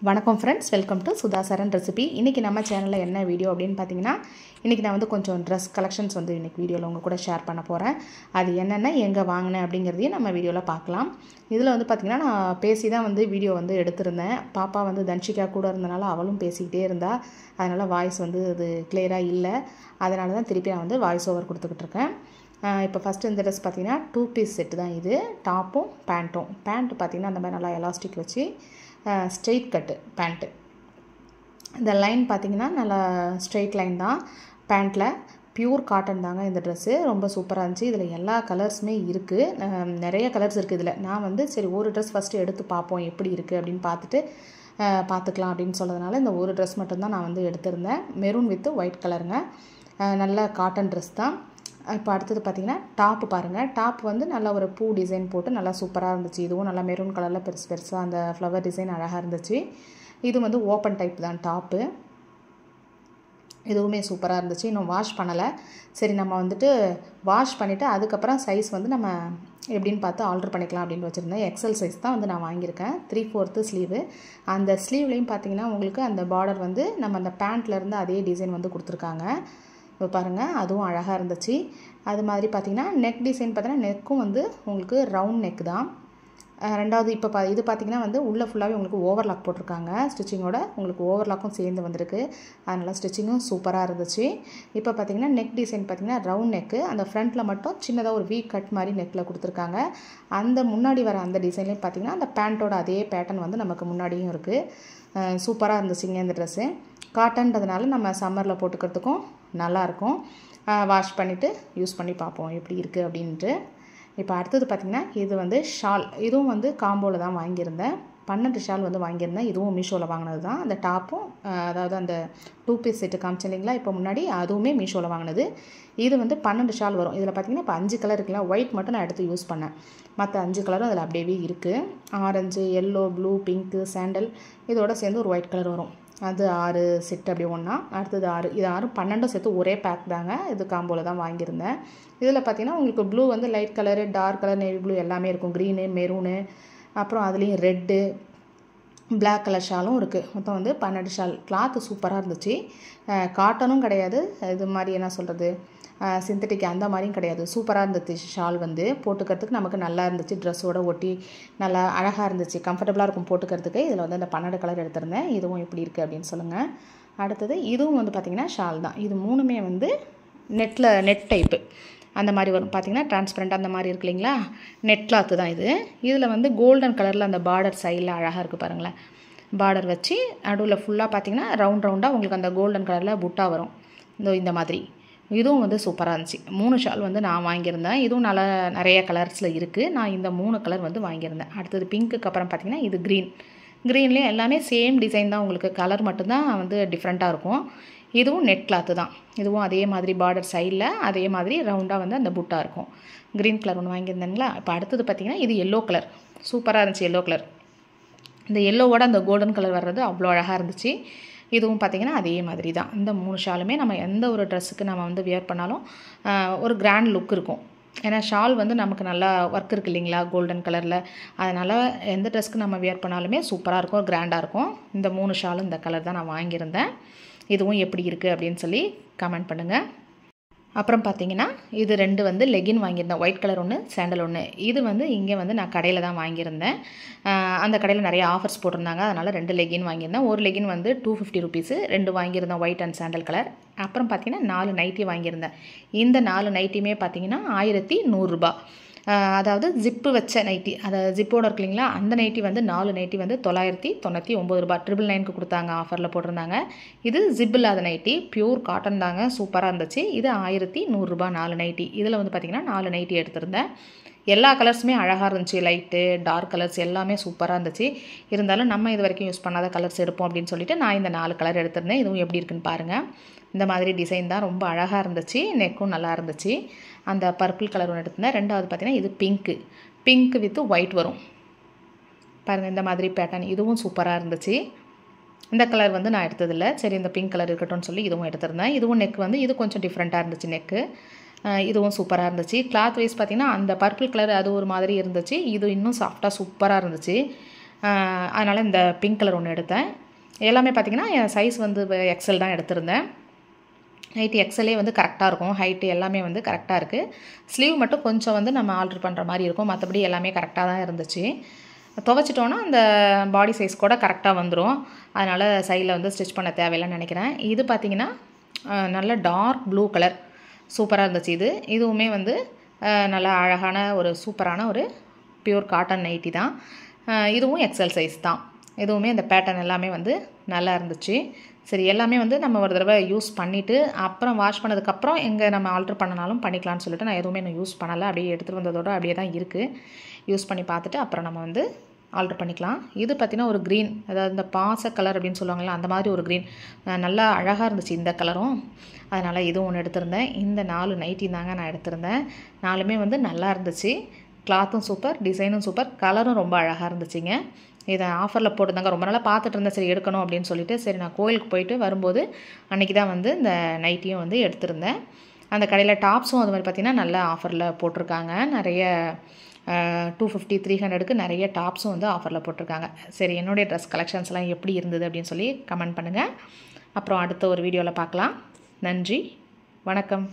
வணக்கம் friends, welcome to Sudha Saran recipe. இன்றைக்கி நம்ம சேனலில் என்ன வீடியோ அப்படின்னு பார்த்தீங்கன்னா, இன்றைக்கி நான் வந்து கொஞ்சம் ட்ரெஸ் கலெக்ஷன்ஸ் வந்து இன்றைக்கி வீடியோவில் உங்கள் கூட ஷேர் பண்ண போகிறேன். அது என்னென்ன எங்கே வாங்கினேன் அப்படிங்கிறதையும் நம்ம வீடியோவில் பார்க்கலாம். இதில் வந்து பார்த்திங்கன்னா நான் பேசி தான் வந்து வீடியோ வந்து எடுத்திருந்தேன். பாப்பா வந்து தன்ஷிகா கூட இருந்தனால அவளும் பேசிக்கிட்டே இருந்தா, அதனால் வாய்ஸ் வந்து அது கிளியராக இல்லை. அதனால தான் திருப்பி நான் வந்து வாய்ஸ் ஓவர் கொடுத்துக்கிட்டு இருக்கேன். இப்போ ஃபஸ்ட்டு இந்த ட்ரெஸ் பார்த்திங்கன்னா 2 பீஸ் செட்டு தான் இது. டாப்பும் பேண்ட்டும். பேண்ட் பார்த்திங்கன்னா அந்த மாதிரி நல்லா எலாஸ்டிக் வச்சு ஸ்ட்ரெயிட் கட்டு பேண்ட்டு. இந்த லைன் பார்த்திங்கன்னா நல்லா ஸ்ட்ரெயிட் லைன் தான் பேண்ட்டில். பியூர் காட்டன் தாங்க இந்த ட்ரெஸ்ஸு. ரொம்ப சூப்பராக இருந்துச்சு. இதில் எல்லா கலர்ஸுமே இருக்குது. நிறைய கலர்ஸ் இருக்குது இதில். நான் வந்து சரி ஒரு ட்ரெஸ் ஃபஸ்ட்டு எடுத்து பார்ப்போம் எப்படி இருக்குது அப்படின்னு பார்த்துக்கலாம் அப்படின்னு சொன்னதுனால இந்த ஒரு ட்ரெஸ் மட்டும்தான் நான் வந்து எடுத்திருந்தேன். மெரூன் வித் ஒயிட் கலருங்க. நல்ல காட்டன் ட்ரெஸ் தான். இப்போ அடுத்தது பார்த்திங்கன்னா டாப்பு பாருங்கள். டாப் வந்து நல்லா ஒரு பூ டிசைன் போட்டு நல்லா சூப்பராக இருந்துச்சு. இதுவும் நல்லா மெரூன் கலரில் பெருசாக அந்த ஃப்ளவர் டிசைன் அழகாக இருந்துச்சு. இது வந்து ஓப்பன் டைப் தான் டாப்பு. இதுவுமே சூப்பராக இருந்துச்சு. இன்னும் வாஷ் பண்ணலை. சரி நம்ம வந்துட்டு வாஷ் பண்ணிவிட்டு அதுக்கப்புறம் சைஸ் வந்து நம்ம எப்படின்னு பார்த்து ஆல்ட்ரு பண்ணிக்கலாம் அப்படின்னு வச்சுருந்தேன். எக்ஸல் சைஸ் தான் வந்து நான் வாங்கியிருக்கேன். 3/4 ஸ்லீவு. அந்த ஸ்லீவ்லேயும் பார்த்திங்கன்னா உங்களுக்கு அந்த பார்டர் வந்து நம்ம அந்த பேண்ட்லேருந்து அதே டிசைன் வந்து கொடுத்துருக்காங்க. இப்போ பாருங்கள், அதுவும் அழகாக இருந்துச்சு. அது மாதிரி பார்த்திங்கன்னா நெக் டிசைன் பார்த்தீங்கன்னா நெக்கும் வந்து உங்களுக்கு ரவுண்ட் நெக் தான். ரெண்டாவது இப்போ இது பார்த்திங்கன்னா வந்து உள்ளே ஃபுல்லாகவே உங்களுக்கு ஓவர்லாக் போட்டிருக்காங்க. ஸ்டிச்சிங்கோட உங்களுக்கு ஓவர்லாக்கும் சேர்ந்து வந்திருக்கு. அதனால் ஸ்டிச்சிங்கும் சூப்பராக இருந்துச்சு. இப்போ பார்த்திங்கன்னா நெக் டிசைன் பார்த்திங்கன்னா ரவுண்ட் நெக்கு. அந்த ஃப்ரண்ட்டில் மட்டும் சின்னதாக ஒரு வீ கட் மாதிரி நெக்கில் கொடுத்துருக்காங்க. அந்த முன்னாடி வர அந்த டிசைன்லேயும் பார்த்திங்கன்னா அந்த பேண்ட்டோட அதே பேட்டர்ன் வந்து நமக்கு முன்னாடியும் இருக்குது. சூப்பராக இருந்துச்சுங்க இந்த ட்ரெஸ்ஸு. காட்டன்றதுனால நம்ம சம்மரில் போட்டுக்கிறதுக்கும் நல்லாயிருக்கும். வாஷ் பண்ணிவிட்டு யூஸ் பண்ணி பார்ப்போம் எப்படி இருக்குது அப்படின்ட்டு. இப்போ அடுத்தது பார்த்திங்கன்னா இது வந்து ஷால். இதுவும் வந்து காம்போவில் தான் வாங்கியிருந்தேன். 12 ஷால் வந்து வாங்கியிருந்தேன். இதுவும் மீஷோவில் வாங்கினது தான். அந்த டாப்பும் அதாவது அந்த 2 பீஸ் செட்டு காமிச்சேன் இல்லைங்களா இப்போ முன்னாடி, அதுவுமே மீஷோவில் வாங்கினது. இது வந்து 12 ஷால் வரும். இதில் பார்த்திங்கன்னா இப்போ 5 கலர் இருக்குல்ல, ஒயிட் மட்டும் நான் எடுத்து யூஸ் பண்ணேன். மற்ற 5 கலரும் அதில் அப்படியே இருக்குது. Orange, yellow, blue, pink, sandal இதோட சேர்ந்து ஒரு ஒயிட் கலர் வரும். அது 6 செட் அப்படி ஒன்றா. அடுத்தது 6. இது 6 12 சேர்த்து ஒரே பேக் தாங்க. இது காம்போவில் தான் வாங்கியிருந்தேன். இதில் பார்த்திங்கன்னா உங்களுக்கு ப்ளூ வந்து light colour, dark colour, navy blue எல்லாமே இருக்கும். க்ரீனு, மெரூனு, அப்புறம் அதுலேயும் ரெட்டு, பிளாக் கலர் ஷாலும் இருக்குது. மொத்தம் வந்து 12 ஷால். கிளாத்து சூப்பராக இருந்துச்சு. காட்டனும் கிடையாது, இது மாதிரி என்ன சொல்கிறது சிந்தட்டிக் அந்த மாதிரியும் கிடையாது. சூப்பராக இருந்துச்சு. ஷால் வந்து போட்டுக்கிறதுக்கு நமக்கு நல்லா இருந்துச்சு. ட்ரெஸ்ஸோடு ஒட்டி நல்லா அழகாக இருந்துச்சு. கம்ஃபர்டபுளாக இருக்கும் போட்டுக்கிறதுக்கு. இதில் வந்து அந்த 12 கலர் எடுத்திருந்தேன். இதுவும் எப்படி இருக்குது அப்படின்னு சொல்லுங்கள். அடுத்தது இதுவும் வந்து பார்த்திங்கன்னா ஷால் தான். இது 3மே வந்து நெட் டைப்பு அந்த மாதிரி வரும். பார்த்திங்கன்னா டிரான்ஸ்பரண்ட் அந்த மாதிரி இருக்கு இல்லைங்களா, நெட் கிளாத்து தான் இது. இதில் வந்து கோல்டன் கலரில் அந்த பார்டர் சைடில் அழகாக இருக்குது பாருங்களேன். பார்டர் வச்சு நடுவில் ஃபுல்லாக பார்த்திங்கன்னா ரவுண்டாக உங்களுக்கு அந்த கோல்டன் கலரில் புட்டா வரும். இந்த மாதிரி இதுவும் வந்து சூப்பராக இருந்துச்சு. 3 ஷால் வந்து நான் வாங்கியிருந்தேன். இதுவும் நல்லா நிறைய கலர்ஸில் இருக்குது. நான் இந்த 3 கலர் வந்து வாங்கியிருந்தேன். அடுத்தது பிங்க்குக்கு அப்புறம் பார்த்திங்கன்னா இது க்ரீன்லேயும் எல்லாமே சேம் டிசைன் தான். உங்களுக்கு கலர் மட்டும்தான் வந்து டிஃப்ரெண்ட்டாக இருக்கும். இதுவும் நெட் கிளாத்து தான். இதுவும் அதே மாதிரி பார்டர் சைடில் அதே மாதிரி ரவுண்டாக வந்து அந்த புட்டா இருக்கும். க்ரீன் கலர் ஒன்று வாங்கியிருந்தேங்களா. இப்போ அடுத்தது பார்த்திங்கன்னா இது எல்லோ கலர். சூப்பராக இருந்துச்சு எல்லோ கலர். இந்த எல்லோவோட அந்த கோல்டன் கலர் வர்றது அவ்வளோ அழகாக இருந்துச்சு. இதுவும் பார்த்திங்கன்னா அதே மாதிரி தான். இந்த 3 ஷாலுமே நம்ம எந்த ஒரு ட்ரெஸ்ஸுக்கு நம்ம வந்து வியர் பண்ணாலும் ஒரு கிராண்ட் லுக் இருக்கும். ஏன்னா ஷால் வந்து நமக்கு நல்லா ஒர்க் இருக்குது இல்லைங்களா கோல்டன் கலரில். அதனால் எந்த ட்ரெஸ்க்கு நம்ம வியர் பண்ணாலுமே சூப்பராக இருக்கும், கிராண்டாக இருக்கும். இந்த 3 ஷாலும் இந்த கலர் தான் நான் வாங்கியிருந்தேன். இதுவும் எப்படி இருக்குது அப்படின்னு சொல்லி கமெண்ட் பண்ணுங்கள். அப்புறம் பார்த்திங்கன்னா இது 2 வந்து லெகின் வாங்கியிருந்தேன். ஒயிட் கலர் ஒன்று, சாண்டல் ஒன்று. இது வந்து இங்கே வந்து நான் கடையில் தான் வாங்கியிருந்தேன். அந்த கடையில் நிறைய ஆஃபர்ஸ் போட்டிருந்தாங்க. அதனால் 2 லெகின் வாங்கியிருந்தேன். ஒரு லெகின் வந்து 250 ருபீஸு. 2 வாங்கியிருந்தேன், ஒயிட் அண்ட் சாண்டல் கலர். அப்புறம் பார்த்திங்கன்னா 4 நைட்டி வாங்கியிருந்தேன். இந்த 4 நைட்டியுமே பார்த்திங்கன்னா 1100 ரூபா. அதாவது ஜிப்பு வச்ச நைட்டி, அதாவது ஜிப்போடு இருக்கு இல்லைங்களா, அந்த நைட்டி வந்து 4 நைட்டி வந்து 999 ரூபா. 999க்கு கொடுத்தாங்க, ஆஃபரில் போட்டிருந்தாங்க. இது ஜிப் இல்லாத நைட்டி, பியூர் காட்டன் தாங்க, சூப்பராக இருந்துச்சு. இது 1100 ரூபா 4 நைட்டி. இதில் வந்து பார்த்திங்கன்னா 4 நைட்டி எடுத்திருந்தேன். எல்லா கலர்ஸுமே அழகாக இருந்துச்சு. லைட்டு, டார்க் கலர்ஸ் எல்லாமே சூப்பராக இருந்துச்சு. இருந்தாலும் நம்ம இது வரைக்கும் யூஸ் பண்ணாத கலர்ஸ் எடுப்போம் அப்படின்னு சொல்லிட்டு நான் இந்த 4 கலர் எடுத்திருந்தேன். இதுவும் எப்படி இருக்குன்னு பாருங்கள். இந்த மாதிரி டிசைன் தான் ரொம்ப அழகாக இருந்துச்சு. நெக்கும் நல்லா இருந்துச்சு. அந்த பர்பிள் கலர் ஒன்று எடுத்திருந்தேன். ரெண்டாவது பார்த்திங்கன்னா இது பிங்க்கு வித் ஒயிட் வரும் பாருங்கள். இந்த மாதிரி பேட்டர்ன் இதுவும் சூப்பராக இருந்துச்சு. இந்த கலர் வந்து நான் எடுத்ததில்லை. சரி இந்த பிங்க் கலர் இருக்கட்டும்னு சொல்லி இதுவும் எடுத்திருந்தேன். இதுவும் நெக் வந்து இது கொஞ்சம் டிஃப்ரெண்ட்டாக இருந்துச்சு நெக்கு. இதுவும் சூப்பராக இருந்துச்சு. கிளாத் வைஸ் பார்த்திங்கன்னா அந்த பர்பிள் கலர் அது ஒரு மாதிரி இருந்துச்சு. இது இன்னும் சாஃப்டாக சூப்பராக இருந்துச்சு. அதனால் இந்த பிங்க் கலர் ஒன்று எடுத்தேன். எல்லாமே பார்த்திங்கன்னா என் சைஸ் வந்து எக்ஸல் தான் எடுத்திருந்தேன். நைட்டி எக்ஸலே வந்து கரெக்டாக இருக்கும். ஹைட்டு எல்லாமே வந்து கரெக்டாக இருக்குது. ஸ்லீவ் மட்டும் கொஞ்சம் வந்து நம்ம ஆல்ட்ரு பண்ணுற மாதிரி இருக்கும். மற்றபடி எல்லாமே கரெக்டாக தான் இருந்துச்சு. துவைச்சிட்டோன்னா அந்த பாடி சைஸ் கூட கரெக்டாக வந்துடும். அதனால் சைடில் வந்து ஸ்டிச் பண்ண தேவையில்லைன்னு நினைக்கிறேன். இது பார்த்திங்கன்னா நல்ல டார்க் ப்ளூ கலர் சூப்பராக இருந்துச்சு. இதுவுமே வந்து நல்லா அழகான ஒரு சூப்பரான ஒரு பியூர் காட்டன் நைட்டி தான். இதுவும் எக்ஸல் சைஸ் தான். இதுவுமே இந்த பேட்டர்ன் எல்லாமே வந்து நல்லா இருந்துச்சு. சரி, எல்லாமே வந்து நம்ம ஒரு தடவை யூஸ் பண்ணிவிட்டு அப்புறம் வாஷ் பண்ணதுக்கப்புறம் எங்கே நம்ம ஆல்ட்ரு பண்ணனாலும் பண்ணிக்கலாம்னு சொல்லிட்டு நான் எதுவுமே இன்னும் யூஸ் பண்ணலை. அப்படியே எடுத்துகிட்டு வந்ததோடு அப்படியே தான் இருக்குது. யூஸ் பண்ணி பார்த்துட்டு அப்புறம் நம்ம வந்து ஆல்ட்ரு பண்ணிக்கலாம். இது பார்த்திங்கன்னா ஒரு க்ரீன், அதாவது இந்த பாச கலர் அப்படின்னு சொல்லுவாங்கள்ல, அந்த மாதிரி ஒரு க்ரீன் நல்லா அழகாக இருந்துச்சு இந்த கலரும். அதனால் இதுவும் ஒன்று எடுத்திருந்தேன். இந்த 4 நைட்டி தாங்க நான் எடுத்திருந்தேன். 4மே வந்து நல்லா இருந்துச்சு. கிளாத்தும் சூப்பர், டிசைனும் சூப்பர், கலரும் ரொம்ப அழகாக இருந்துச்சுங்க. இதை ஆஃபரில் போட்டுருந்தாங்க. ரொம்ப நாளாக பார்த்துட்டு இருந்தேன், சரி எடுக்கணும் அப்படின்னு சொல்லிட்டு. சரி, நான் கோயிலுக்கு போயிட்டு வரும்போது அன்றைக்கி தான் வந்து இந்த நைட்டியும் வந்து எடுத்திருந்தேன். அந்த கடையில் டாப்ஸும் அது மாதிரி பார்த்திங்கன்னா நல்ல ஆஃபரில் போட்டிருக்காங்க. நிறைய 250, 300க்கு நிறைய டாப்ஸும் வந்து ஆஃபரில் போட்டிருக்காங்க. சரி, என்னுடைய ட்ரெஸ் கலெக்ஷன்ஸ்லாம் எப்படி இருந்தது அப்படின்னு சொல்லி கமெண்ட் பண்ணுங்கள். அப்புறம் அடுத்த ஒரு வீடியோவில் பார்க்கலாம். நன்றி, வணக்கம்.